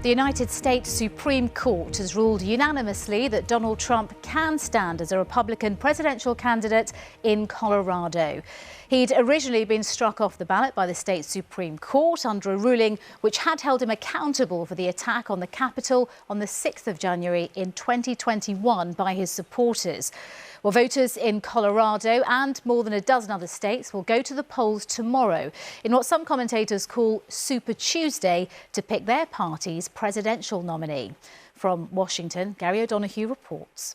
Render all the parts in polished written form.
The United States Supreme Court has ruled unanimously that Donald Trump can stand as a Republican presidential candidate in Colorado. He'd originally been struck off the ballot by the state's Supreme Court under a ruling which had held him accountable for the attack on the Capitol on the 6th of January in 2021 by his supporters. Well, voters in Colorado and more than a dozen other states will go to the polls tomorrow in what some commentators call Super Tuesday to pick their party's presidential nominee. From Washington, Gary O'Donoghue reports.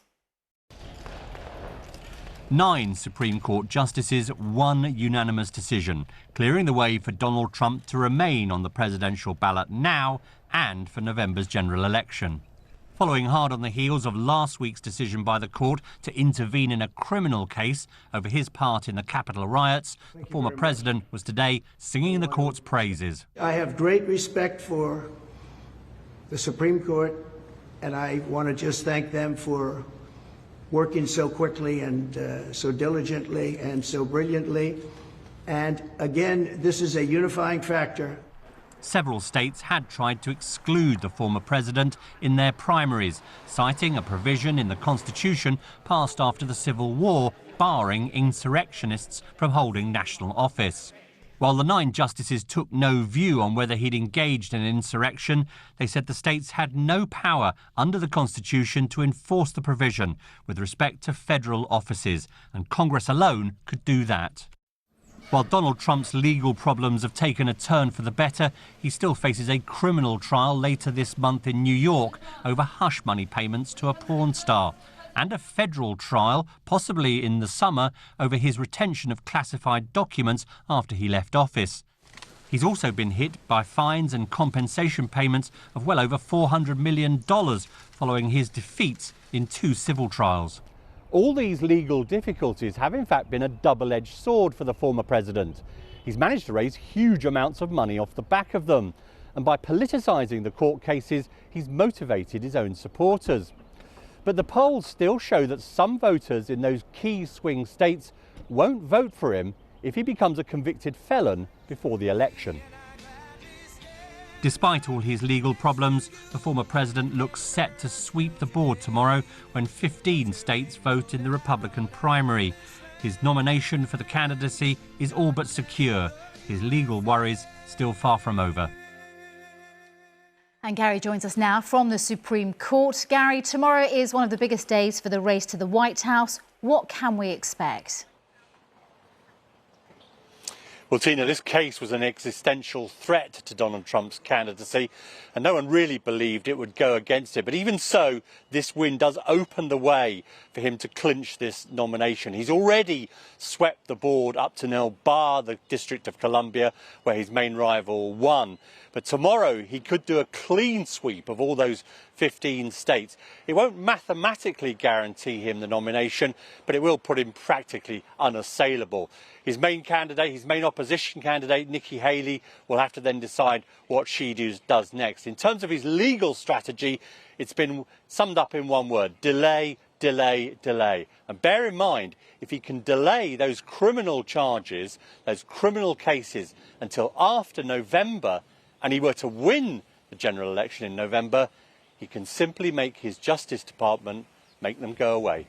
9 Supreme Court justices, one unanimous decision, clearing the way for Donald Trump to remain on the presidential ballot now and for November's general election. Following hard on the heels of last week's decision by the court to intervene in a criminal case over his part in the Capitol riots, the former president was today singing the court's praises. I have great respect for the Supreme Court, and I want to just thank them for working so quickly and so diligently and so brilliantly. And again, this is a unifying factor. Several states had tried to exclude the former president in their primaries, citing a provision in the Constitution passed after the Civil War barring insurrectionists from holding national office. While the 9 justices took no view on whether he'd engaged in an insurrection, they said the states had no power under the Constitution to enforce the provision with respect to federal offices, and Congress alone could do that. While Donald Trump's legal problems have taken a turn for the better, he still faces a criminal trial later this month in New York over hush money payments to a porn star, and a federal trial, possibly in the summer, over his retention of classified documents after he left office. He's also been hit by fines and compensation payments of well over $400 million following his defeats in 2 civil trials. All these legal difficulties have in fact been a double-edged sword for the former president. He's managed to raise huge amounts of money off the back of them, and by politicising the court cases, he's motivated his own supporters. But the polls still show that some voters in those key swing states won't vote for him if he becomes a convicted felon before the election. Despite all his legal problems, the former president looks set to sweep the board tomorrow when 15 states vote in the Republican primary. His nomination for the candidacy is all but secure. His legal worries still far from over. And Gary joins us now from the Supreme Court. Gary, tomorrow is one of the biggest days for the race to the White House. What can we expect? Well, Tina, this case was an existential threat to Donald Trump's candidacy, and no one really believed it would go against it. But even so, this win does open the way for him to clinch this nomination. He's already swept the board up to now, bar the District of Columbia, where his main rival won. But tomorrow he could do a clean sweep of all those 15 states. It won't mathematically guarantee him the nomination, but it will put him practically unassailable. His main candidate, his main opposition candidate, Nikki Haley, will have to then decide what she does next. In terms of his legal strategy, it's been summed up in one word: delay, delay, delay. And bear in mind, if he can delay those criminal charges, those criminal cases, until after November, and he were to win the general election in November, he can simply make his Justice Department make them go away.